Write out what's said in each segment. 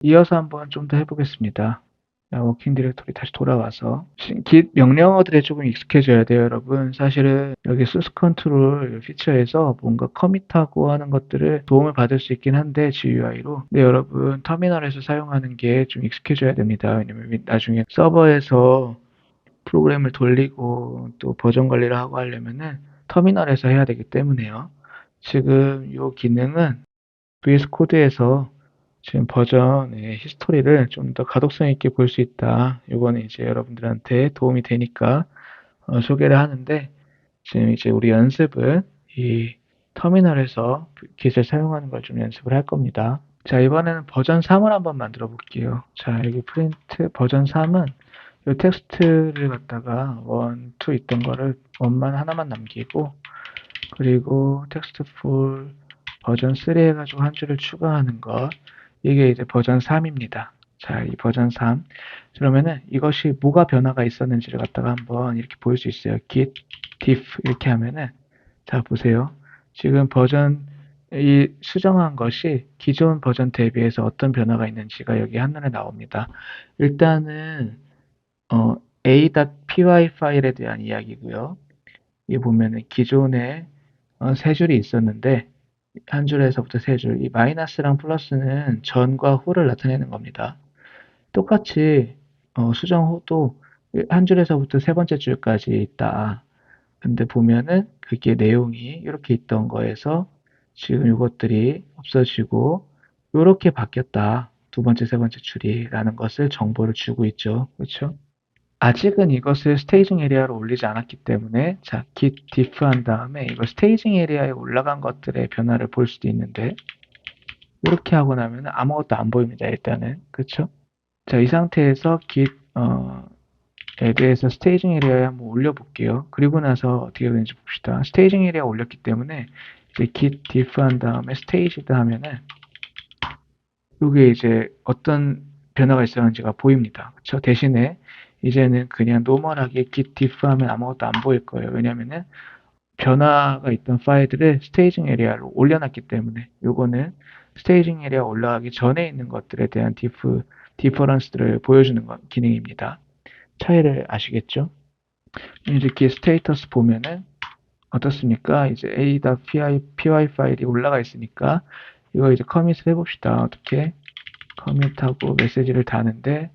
이어서 한번 좀 더 해보겠습니다. 자, 워킹 디렉토리 다시 돌아와서 git 명령어들에 조금 익숙해져야 돼요, 여러분. 사실은 여기 소스 컨트롤 피처에서 뭔가 커밋하고 하는 것들을 도움을 받을 수 있긴 한데 GUI로. 근데 여러분 터미널에서 사용하는 게 좀 익숙해져야 됩니다. 왜냐면 나중에 서버에서 프로그램을 돌리고 또 버전 관리를 하고 하려면은 터미널에서 해야 되기 때문에요. 지금 이 기능은 VS 코드에서 지금 버전의 히스토리를 좀 더 가독성 있게 볼 수 있다. 이거는 이제 여러분들한테 도움이 되니까 소개를 하는데, 지금 이제 우리 연습은 이 터미널에서 깃을 사용하는 걸 좀 연습을 할 겁니다. 자, 이번에는 버전 3을 한번 만들어 볼게요. 자, 여기 프린트 버전 3은 이 텍스트를 갖다가 1, 2 있던 거를 원만 하나만 남기고, 그리고 텍스트 풀 버전 3 해가지고 한 줄을 추가하는 것, 이게 이제 버전 3입니다. 자, 이 버전 3. 그러면은 이것이 뭐가 변화가 있었는지를 갖다가 한번 이렇게 볼 수 있어요. git diff 이렇게 하면은, 자, 보세요. 지금 버전 이 수정한 것이 기존 버전 대비해서 어떤 변화가 있는지가 여기 한눈에 나옵니다. 일단은 a.py 파일에 대한 이야기고요. 이 보면은 기존에 세 줄이 있었는데 한 줄에서부터 세 줄, 이 마이너스랑 플러스는 전과 후를 나타내는 겁니다. 똑같이 수정 후도 한 줄에서부터 세 번째 줄까지 있다. 근데 보면은 그게 내용이 이렇게 있던 거에서 지금 이것들이 없어지고 이렇게 바뀌었다. 두 번째, 세 번째 줄이라는 것을 정보를 주고 있죠. 그렇죠? 아직은 이것을 스테이징 에리아로 올리지 않았기 때문에, 자, git diff 한 다음에 이거 스테이징 에리아에 올라간 것들의 변화를 볼 수도 있는데, 이렇게 하고 나면 아무것도 안 보입니다. 일단은. 그쵸? 자, 이 상태에서 git add에서 스테이징 에리아에 한번 올려볼게요. 그리고 나서 어떻게 되는지 봅시다. 스테이징 에리아 올렸기 때문에 이제 git diff 한 다음에 staged 하면은 이게 이제 어떤 변화가 있었는지가 보입니다. 그쵸? 대신에 이제는 그냥 노멀하게 git diff 하면 아무것도 안 보일 거예요. 왜냐면은 변화가 있던 파일들을 스테이징 에리아로 올려놨기 때문에, 요거는 스테이징 에리아 올라가기 전에 있는 것들에 대한 디퍼런스들을 보여주는 기능입니다. 차이를 아시겠죠? 이제 git 스테이터스 보면은 어떻습니까? 이제 a.py 파일이 올라가 있으니까 이거 이제 커밋을 해봅시다. 어떻게? 커밋하고 메시지를 다는데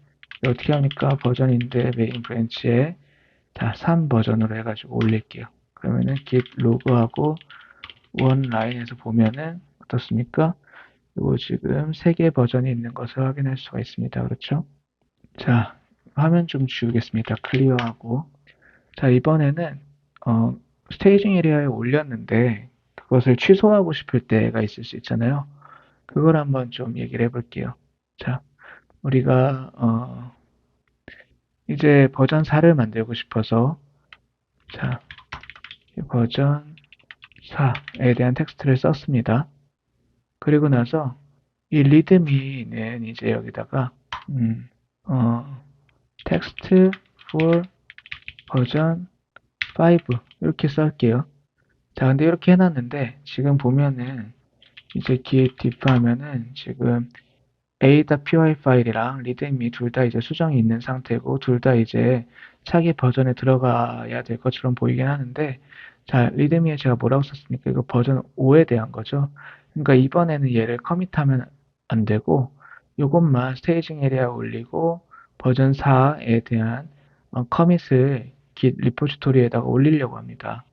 어떻게 합니까? 버전인데 메인 브랜치에 자, 3 버전으로 해가지고 올릴게요. 그러면은 git 로그하고 원 라인에서 보면은 어떻습니까? 이거 지금 3개 버전이 있는 것을 확인할 수가 있습니다. 그렇죠? 자, 화면 좀 지우겠습니다. 클리어하고. 자, 이번에는 스테이징 에리아에 올렸는데 그것을 취소하고 싶을 때가 있을 수 있잖아요. 그걸 한번 좀 얘기를 해볼게요. 자, 우리가 이제 버전 4를 만들고 싶어서, 자, 이 버전 4에 대한 텍스트를 썼습니다. 그리고 나서 이 리드미는 이제 여기다가 텍스트 for 버전 5 이렇게 쓸게요. 자, 근데 이렇게 해놨는데 지금 보면은 이제 git diff 하면은 지금 a.py 파일이랑 리드미 둘 다 이제 수정이 있는 상태고 둘 다 이제 차기 버전에 들어가야 될 것처럼 보이긴 하는데, 자, 리드미에 제가 뭐라고 썼습니까? 이거 버전 5에 대한 거죠. 그러니까 이번에는 얘를 커밋하면 안 되고 이것만 스테이징 에리아 올리고 버전 4에 대한 커밋을 git 리포지토리에다가 올리려고 합니다.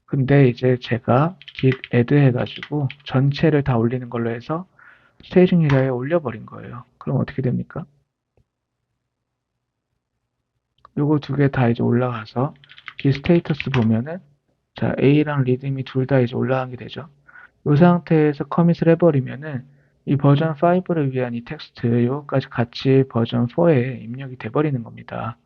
근데 이제 제가 git add 해가지고 전체를 다 올리는 걸로 해서 스테이징 에리아에 올려버린 거예요. 그럼 어떻게 됩니까? 요거 두 개 다 이제 올라가서 git 스테이터스 보면은, 자, A랑 리드미 둘 다 이제 올라간 게 되죠. 이 상태에서 커밋을 해버리면은 이 버전 5를 위한 이 텍스트 요거까지 같이 버전 4에 입력이 돼버리는 겁니다.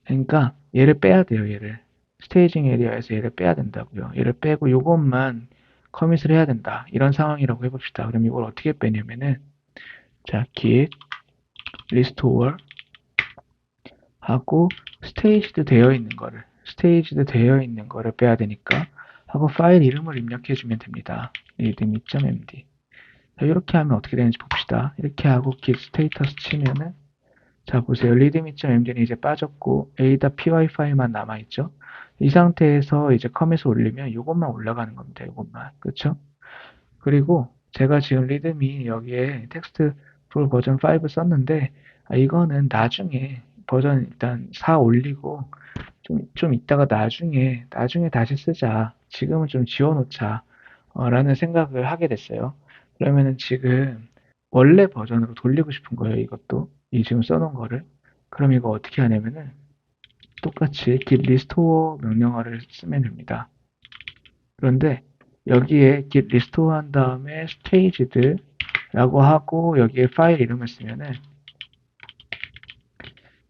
그러니까 얘를 빼야 돼요. 얘를 스테이징 에리아에서 얘를 빼야 된다고요. 얘를 빼고 요것만 커밋을 해야 된다. 이런 상황이라고 해봅시다. 그럼 이걸 어떻게 빼냐면은, 자, git restore 하고 스테이지드 되어 있는 거를 빼야 되니까 하고 파일 이름을 입력해 주면 됩니다. readme.md. 자, 이렇게 하면 어떻게 되는지 봅시다. 이렇게 하고 git 스테이터스 치면은, 자, 보세요. readme.md는 이제 빠졌고 a.py 파일만 남아있죠. 이 상태에서 이제 컴에서 올리면 이것만 올라가는 겁니다. 이것만. 그렇죠? 그리고 제가 지금 리드미 여기에 텍스트 풀 버전 5 썼는데, 이거는 나중에 버전 일단 4 올리고 좀 이따가 나중에 다시 쓰자. 지금은 좀 지워놓자. 라는 생각을 하게 됐어요. 그러면은 지금 원래 버전으로 돌리고 싶은 거예요. 이것도. 이 지금 써놓은 거를. 그럼 이거 어떻게 하냐면은 똑같이 git restore 명령어를 쓰면 됩니다. 그런데 여기에 git restore 한 다음에 staged라고 하고 여기에 파일 이름을 쓰면은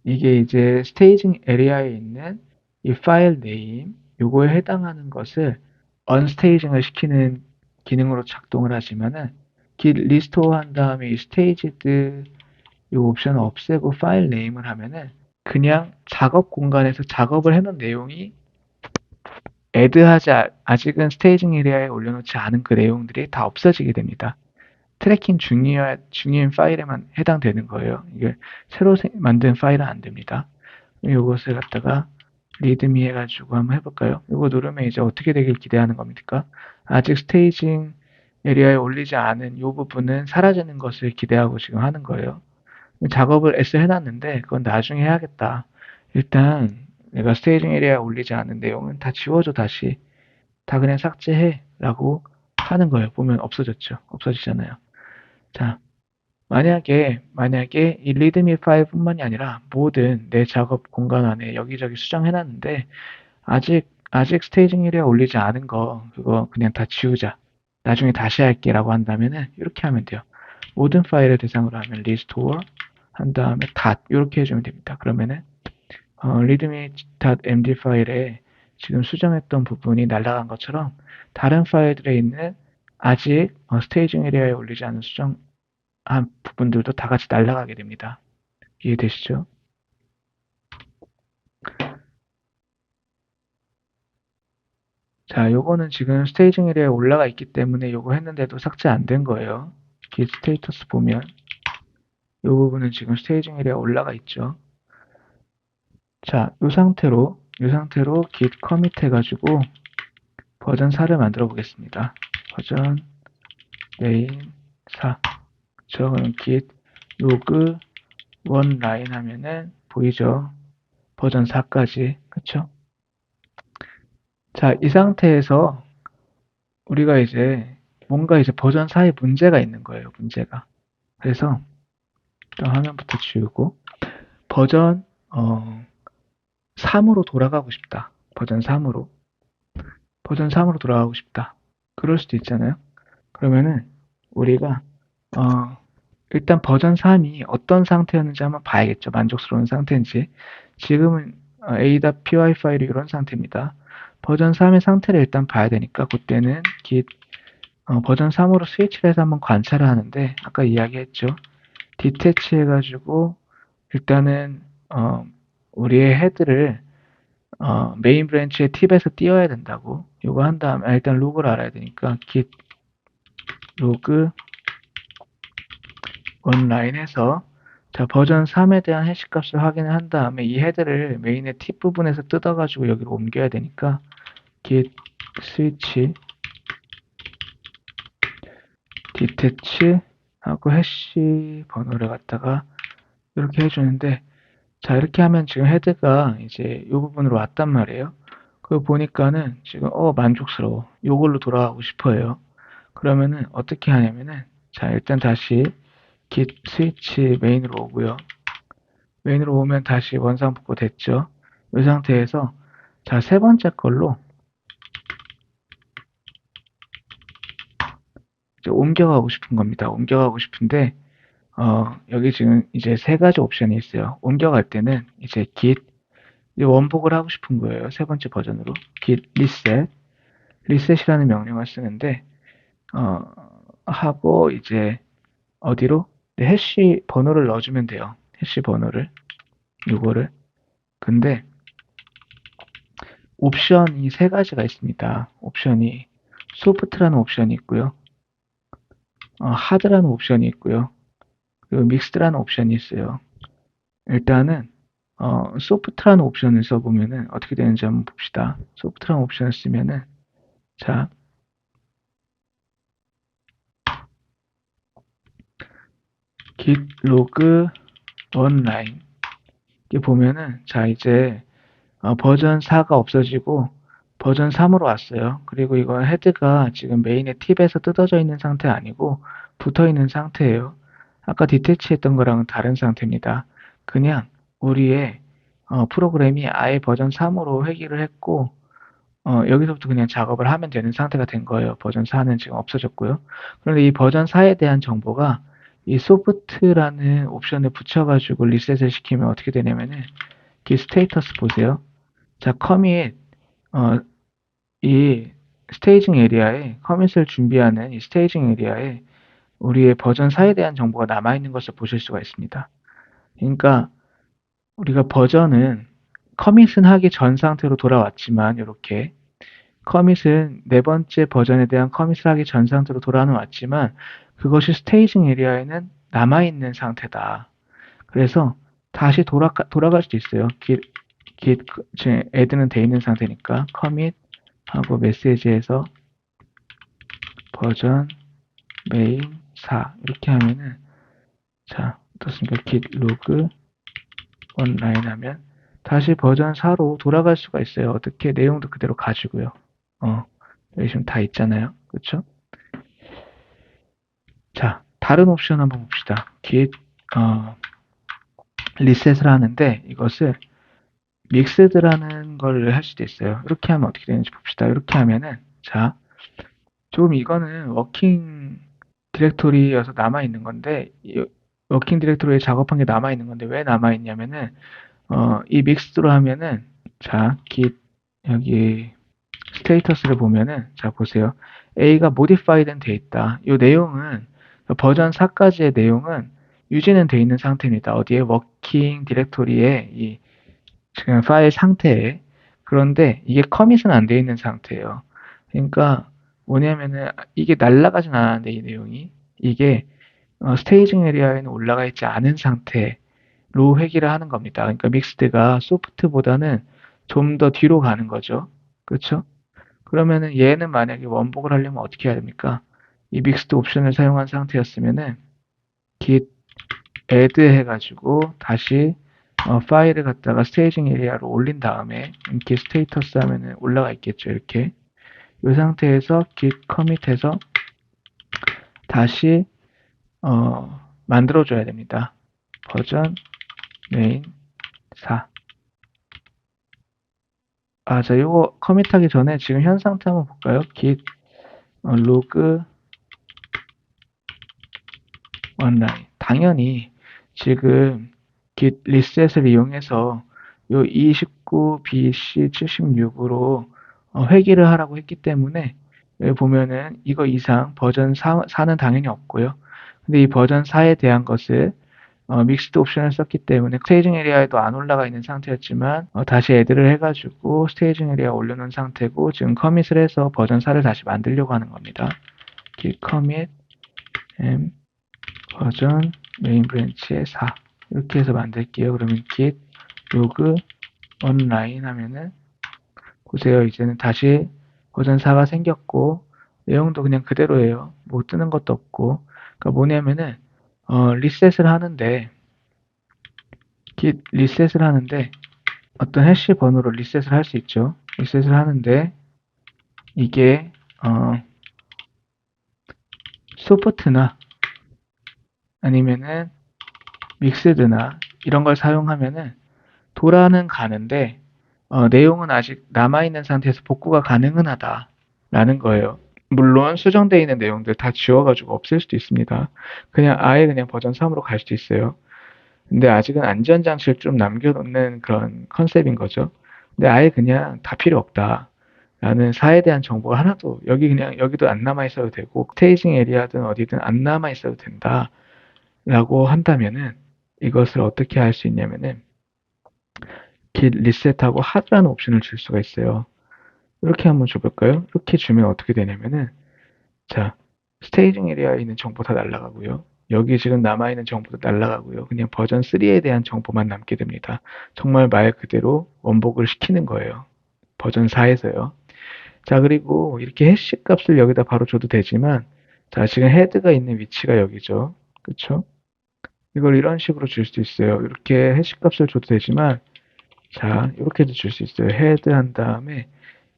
이게 이제 스테이징 에리아에 있는 이 파일 네임 요거에 해당하는 것을 언스테이징을 시키는 기능으로 작동을 하지만은 git restore 한 다음에 이 staged 이 옵션을 없애고 파일 네임을 하면은 그냥 작업 공간에서 작업을 해놓은 내용이 아직은 스테이징 에리아에 올려놓지 않은 그 내용들이 다 없어지게 됩니다. 트래킹 중인 파일에만 해당되는 거예요. 이게 새로 만든 파일은 안 됩니다. 이것을 갖다가 리드미 해가지고 한번 해볼까요? 이거 누르면 이제 어떻게 되길 기대하는 겁니까? 아직 스테이징 에리아에 올리지 않은 이 부분은 사라지는 것을 기대하고 지금 하는 거예요. 작업을 애써 해놨는데 그건 나중에 해야겠다. 일단 내가 스테이징 에리아에 올리지 않은 내용은 다 지워줘 다시. 다 그냥 삭제해 라고 하는 거예요. 보면 없어졌죠. 없어지잖아요. 자, 만약에 이 리드미 파일뿐만이 아니라 모든 내 작업 공간 안에 여기저기 수정해놨는데 아직 스테이징 에리아 올리지 않은 거 그거 그냥 다 지우자. 나중에 다시 할게 라고 한다면은 이렇게 하면 돼요. 모든 파일을 대상으로 하면 restore 한 다음에 이렇게 해주면 됩니다. 그러면은 readme.md 파일에 지금 수정했던 부분이 날아간 것처럼 다른 파일들에 있는 아직 스테이징 에리아에 올리지 않은 수정한 부분들도 다 같이 날아가게 됩니다. 이해되시죠? 자, 요거는 지금 스테이징 에리아에 올라가 있기 때문에 요거 했는데도 삭제 안 된 거예요. git 스테이터스 보면 요 부분은 지금 스테이징 에리아에 올라가 있죠. 자, 요 상태로 git commit 해가지고 버전 4를 만들어 보겠습니다. 버전 main 4. 그럼 git log 원 라인 하면은 보이죠? 버전 4까지. 그쵸? 자, 이 상태에서 우리가 이제 뭔가 이제 버전 4에 문제가 있는 거예요. 문제가. 그래서 일단 화면부터 지우고 버전 3으로 돌아가고 싶다. 버전 3으로 돌아가고 싶다. 그럴 수도 있잖아요. 그러면은 우리가 어, 일단 버전 3이 어떤 상태였는지 한번 봐야겠죠. 만족스러운 상태인지. 지금은 a.py 파일이 이런 상태입니다. 버전 3의 상태를 일단 봐야 되니까 그때는 git 버전 3으로 스위치를 해서 한번 관찰을 하는데 아까 이야기했죠. 디태치 해가지고 일단은 우리의 헤드를 메인 브랜치의 팁에서 띄워야 된다고. 이거 한 다음에 일단 로그를 알아야 되니까 git 로그 온라인에서 자, 버전 3에 대한 해시값을 확인을 한 다음에 이 헤드를 메인의 팁 부분에서 뜯어가지고 여기로 옮겨야 되니까 git switch detach 하고 해시 번호를 갖다가 이렇게 해주는데 자, 이렇게 하면 지금 헤드가 이제 이 부분으로 왔단 말이에요. 그거 보니까는 지금 만족스러워. 요걸로 돌아가고 싶어요. 그러면은 어떻게 하냐면은 자, 일단 다시 git switch 메인으로 오고요. 메인으로 오면 다시 원상복구 됐죠. 이 상태에서 자, 세 번째 걸로 이제 옮겨가고 싶은 겁니다. 옮겨가고 싶은데 여기 지금 이제 세 가지 옵션이 있어요. 옮겨갈 때는 이제 git 원복을 하고 싶은 거예요. 세 번째 버전으로 git reset이라는 명령을 쓰는데 어, 하고 이제 어디로 네, 해시 번호를 넣어주면 돼요. 해시 번호를 요거를 근데 옵션이 세 가지가 있습니다. 옵션이 소프트라는 옵션이 있고요. 하드라는 옵션이 있고요. 그리고 믹스드라는 옵션이 있어요. 일단은 소프트라는 옵션을 써보면은 어떻게 되는지 한번 봅시다. 소프트라는 옵션을 쓰면은 자 git log online 이렇게 보면은 자 이제 버전 4가 없어지고 버전 3으로 왔어요. 그리고 이건 헤드가 지금 메인의 팁에서 뜯어져 있는 상태 아니고 붙어 있는 상태예요. 아까 디태치 했던 거랑은 다른 상태입니다. 그냥 우리의 프로그램이 아예 버전 3으로 회귀를 했고 여기서부터 그냥 작업을 하면 되는 상태가 된 거예요. 버전 4는 지금 없어졌고요. 그런데 이 버전 4에 대한 정보가 이 소프트라는 옵션을 붙여가지고 리셋을 시키면 어떻게 되냐면은 이 스테이터스 보세요. 자, 커밋, 어, 이 스테이징 에리아에, 커밋을 준비하는 이 스테이징 에리아에 우리의 버전 4에 대한 정보가 남아있는 것을 보실 수가 있습니다. 그러니까 우리가 버전은 커밋은 하기 전 상태로 돌아왔지만 이렇게 커밋은 네 번째 버전에 대한 커밋을 하기 전 상태로 돌아는 왔지만 그것이 스테이징 에리아에는 남아있는 상태다. 그래서 다시 돌아갈 수도 있어요. git 애드는 돼 있는 상태니까 commit 하고 메시지에서 버전 메인 4 이렇게 하면은 자 어떻습니까? git log online 하면 다시 버전 4로 돌아갈 수가 있어요. 어떻게 내용도 그대로 가지고요. 여기 지금 다 있잖아요. 그렇죠? 자 다른 옵션 한번 봅시다. git 리셋을 하는데 이것을 믹스드라는 걸 할 수도 있어요. 이렇게 하면 어떻게 되는지 봅시다. 이렇게 하면은 자 조금 이거는 워킹 디렉토리여서 남아있는 건데 워킹 디렉토리에 작업한 게 남아있는 건데 왜 남아있냐면은 이 믹스드로 하면은 자 git 여기 스테이터스를 보면은 자 보세요. A가 modified는 돼 있다. 이 내용은 버전 4까지의 내용은 유지는 돼 있는 상태입니다. 어디에 워킹 디렉토리에 이 지금 파일 상태에 그런데 이게 커밋은 안 돼 있는 상태예요. 그러니까 뭐냐면은 이게 날아가진 않았는데 이 내용이 이게 스테이징 에리아에는 올라가 있지 않은 상태로 회귀를 하는 겁니다. 그러니까 믹스드가 소프트보다는 좀 더 뒤로 가는 거죠. 그렇죠? 그러면은 얘는 만약에 원복을 하려면 어떻게 해야 됩니까? 이 믹스드 옵션을 사용한 상태였으면은 git add 해가지고 다시 파일을 갖다가 스테이징 에리아로 올린 다음에 이렇게 스테이터스 하면은 올라가 있겠죠. 이렇게 이 상태에서 git commit 해서 다시 만들어줘야 됩니다. 버전 메인 4. 자, 이거 커밋하기 전에 지금 현 상태 한번 볼까요? git log online. 당연히 지금 git 리셋을 이용해서 요 29 BC 76으로 회귀를 하라고 했기 때문에 여기 보면은 이거 이상 버전 4는 당연히 없고요. 근데 이 버전 4에 대한 것을 믹스드 옵션을 썼기 때문에 스테이징 에리아에도 안 올라가 있는 상태였지만 다시 애드를 해가지고 스테이징 에리아에 올려놓은 상태고 지금 커밋을 해서 버전 4를 다시 만들려고 하는 겁니다. git commit m 버전 메인 브랜치의 4 이렇게 해서 만들게요. 그러면 git log online 하면은 보세요. 이제는 다시 버전 4가 생겼고 내용도 그냥 그대로예요. 뭐 뜨는 것도 없고 그러니까 뭐냐면은 리셋을 하는데 git 리셋을 하는데 어떤 해시 번호로 리셋을 할 수 있죠. 리셋을 하는데 이게 소프트나 아니면은 믹스드나 이런 걸 사용하면은 돌아는 가는데 내용은 아직 남아있는 상태에서 복구가 가능은 하다라는 거예요. 물론 수정되어 있는 내용들 다 지워가지고 없앨 수도 있습니다. 그냥 아예 그냥 버전 3으로 갈 수도 있어요. 근데 아직은 안전장치를 좀 남겨놓는 그런 컨셉인 거죠. 근데 아예 그냥 다 필요 없다. 라는 사에 대한 정보가 하나도 여기 그냥 여기도 안 남아 있어도 되고 스테이징 에리아든 어디든 안 남아 있어도 된다 라고 한다면은 이것을 어떻게 할 수 있냐면은 git 리셋하고 하드라는 옵션을 줄 수가 있어요. 이렇게 한번 줘볼까요? 이렇게 주면 어떻게 되냐면은 자 스테이징 에리아에 있는 정보 다 날아가고요. 여기 지금 남아있는 정보도 날아가고요. 그냥 버전 3에 대한 정보만 남게 됩니다. 정말 말 그대로 원복을 시키는 거예요. 버전 4에서요. 자, 그리고 이렇게 해시 값을 여기다 바로 줘도 되지만, 자, 지금 헤드가 있는 위치가 여기죠. 그쵸? 이걸 이런 식으로 줄 수 있어요. 이렇게 해시 값을 줘도 되지만, 자, 이렇게도 줄 수 있어요. 헤드 한 다음에,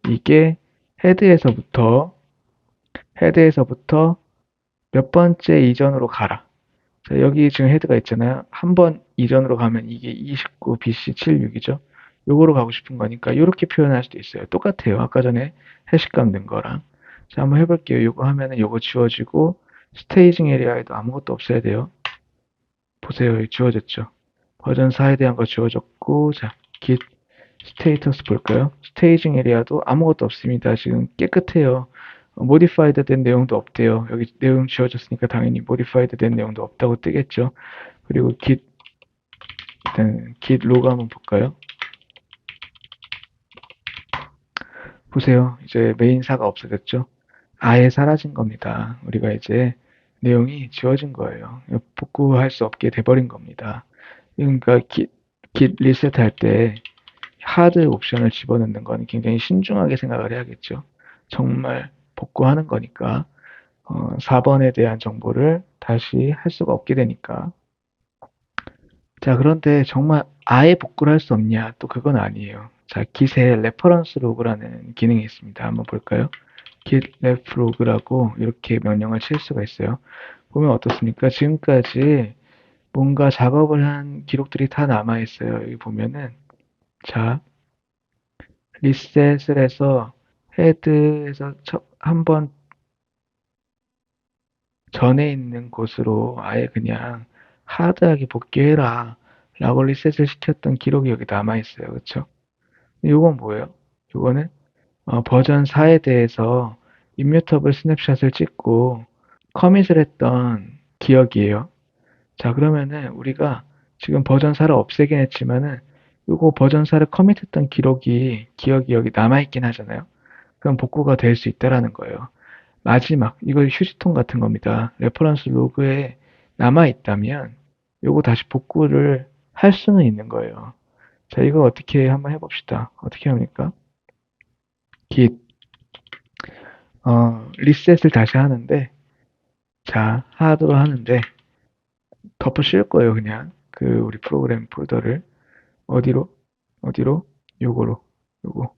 이게 헤드에서부터, 헤드에서부터 몇 번째 이전으로 가라. 자, 여기 지금 헤드가 있잖아요. 한 번 이전으로 가면 이게 29, BC 76이죠. 요거로 가고 싶은 거니까 이렇게 표현할 수도 있어요. 똑같아요. 아까 전에 해시값 낸 거랑. 자, 한번 해볼게요. 요거 하면은 요거 지워지고 스테이징 에리아에도 아무것도 없어야 돼요. 보세요. 여기 지워졌죠. 버전 4에 대한 거 지워졌고, 자, git 스테이터스 볼까요? 스테이징 에리아도 아무것도 없습니다. 지금 깨끗해요. 모디파이드 된 내용도 없대요. 여기 내용 지워졌으니까 당연히 모디파이드 된 내용도 없다고 뜨겠죠. 그리고 git, 일단 git 로그 한번 볼까요? 보세요. 이제 메인사가 없어졌죠. 아예 사라진 겁니다. 우리가 이제 내용이 지워진 거예요. 복구할 수 없게 돼버린 겁니다. 그러니까 git 리셋 할 때 하드 옵션을 집어넣는 건 굉장히 신중하게 생각을 해야겠죠. 정말 복구하는 거니까 4번에 대한 정보를 다시 할 수가 없게 되니까. 자, 그런데 정말 아예 복구를 할 수 없냐? 또 그건 아니에요. 자, git에 레퍼런스 로그라는 기능이 있습니다. 한번 볼까요? git ref log라고 이렇게 명령을 칠 수가 있어요. 보면 어떻습니까? 지금까지 뭔가 작업을 한 기록들이 다 남아 있어요. 여기 보면은 자, 리셋을 해서 헤드에서 한번 전에 있는 곳으로 아예 그냥 하드하게 복귀해라 라고 리셋을 시켰던 기록이 여기 남아 있어요. 그쵸? 이건 뭐예요? 이거는 버전 4에 대해서 임뮤터블 스냅샷을 찍고 커밋을 했던 기억이에요. 자, 그러면은 우리가 지금 버전 4를 없애긴 했지만은 이거 버전 4를 커밋했던 기억이 여기 남아있긴 하잖아요. 그럼 복구가 될 수 있다라는 거예요. 마지막, 이거 휴지통 같은 겁니다. 레퍼런스 로그에 남아있다면 이거 다시 복구를 할 수는 있는 거예요. 자, 이거 어떻게 한번 해봅시다. 어떻게 합니까? git 리셋을 다시 하는데, 자, 하드로 하는데, 덮어 씌울 거예요, 그냥. 그, 우리 프로그램 폴더를. 어디로? 어디로? 요거로. 요거.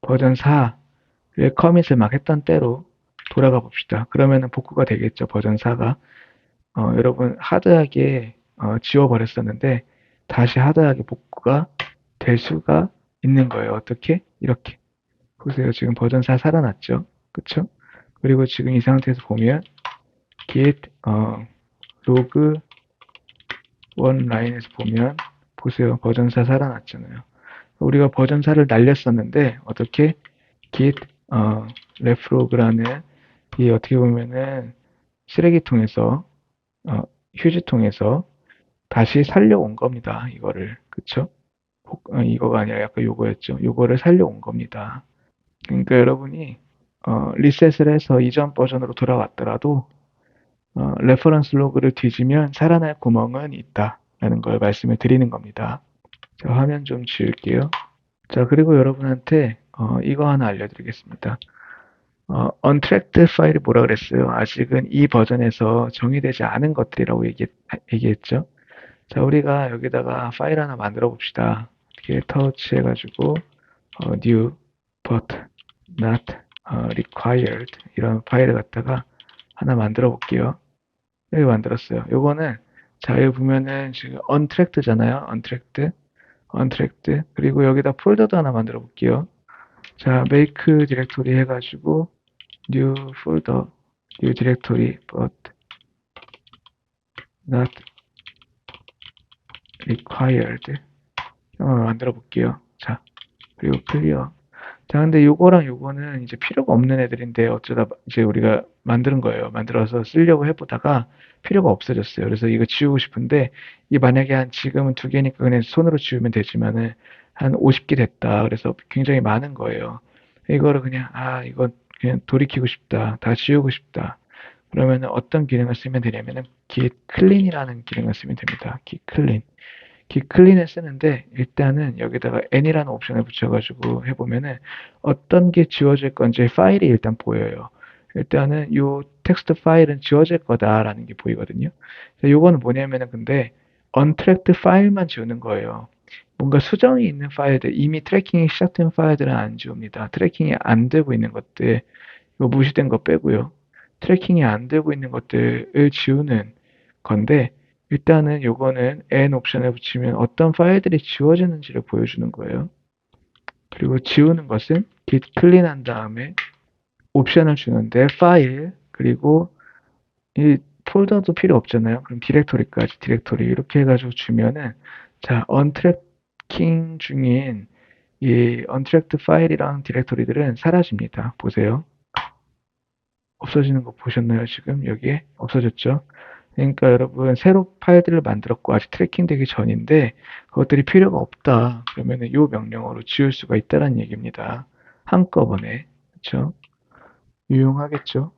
버전 4를 커밋을 막 했던 때로 돌아가 봅시다. 그러면은 복구가 되겠죠, 버전 4가. 여러분, 하드하게, 지워버렸었는데, 다시 하드하게 복구가 될 수가 있는 거예요. 어떻게? 이렇게. 보세요. 지금 버전 4 살아났죠? 그쵸? 그리고 지금 이 상태에서 보면, git, 로그 원 라인에서 보면 보세요. 버전 4 살아났잖아요. 우리가 버전 4를 날렸었는데 어떻게 git reflog라는 이 어떻게 보면은 쓰레기통에서 휴지통에서 다시 살려온 겁니다. 이거를 그쵸? 이거가 아니라 약간 요거였죠. 요거를 살려온 겁니다. 그러니까 여러분이 리셋을 해서 이전 버전으로 돌아왔더라도 레퍼런스 로그를 뒤지면 살아날 구멍은 있다라는 걸 말씀을 드리는 겁니다. 자, 화면 좀 지울게요. 자, 그리고 여러분한테 이거 하나 알려드리겠습니다. untracked 파일이 뭐라 그랬어요? 아직은 이 버전에서 정의되지 않은 것들이라고 얘기했죠. 자, 우리가 여기다가 파일 하나 만들어 봅시다. 이렇게 터치 해가지고 new but not required 이런 파일을 갖다가 하나 만들어 볼게요. 여기 만들었어요. 요거는 자, 여기 보면은 지금 untracked잖아요. untracked. 그리고 여기다 폴더도 하나 만들어 볼게요. 자, make 디렉토리 해가지고 new folder, new directory, but not required. 한번 만들어 볼게요. 자, 그리고 클리어. 자, 근데 요거랑 요거는 이제 필요가 없는 애들인데 어쩌다 이제 우리가 만드는 거예요. 만들어서 쓰려고 해보다가 필요가 없어졌어요. 그래서 이거 지우고 싶은데 이 만약에 한 지금은 2개니까 그냥 손으로 지우면 되지만은 한 50개 됐다. 그래서 굉장히 많은 거예요. 이거를 그냥 이거 그냥 돌이키고 싶다. 다 지우고 싶다. 그러면은 어떤 기능을 쓰면 되냐면은 git clean이라는 기능을 쓰면 됩니다. git clean. git clean을 쓰는데 일단은 여기다가 n이라는 옵션을 붙여가지고 해보면은 어떤 게 지워질 건지 파일이 일단 보여요. 일단은 요 텍스트 파일은 지워질 거다라는 게 보이거든요. 요거는 뭐냐면은 근데 untracked 파일만 지우는 거예요. 뭔가 수정이 있는 파일들, 이미 트래킹이 시작된 파일들은 안 지웁니다. 트래킹이 안 되고 있는 것들, 이거 무시된 거 빼고요. 트래킹이 안 되고 있는 것들을 지우는 건데, 일단은 요거는 n 옵션을 붙이면 어떤 파일들이 지워지는지를 보여주는 거예요. 그리고 지우는 것은 git clean 한 다음에 옵션을 주는데 파일, 그리고 이 폴더도 필요 없잖아요. 그럼 디렉토리까지 디렉토리 이렇게 해가지고 주면은 자, 언트래킹 중인 이 언트랙트 파일이랑 디렉토리들은 사라집니다. 보세요. 없어지는 거 보셨나요? 지금 여기에 없어졌죠? 그러니까 여러분 새로 파일들을 만들었고 아직 트래킹 되기 전인데 그것들이 필요가 없다. 그러면은 이 명령어로 지울 수가 있다는 얘기입니다. 한꺼번에. 그렇죠? 유용하겠죠?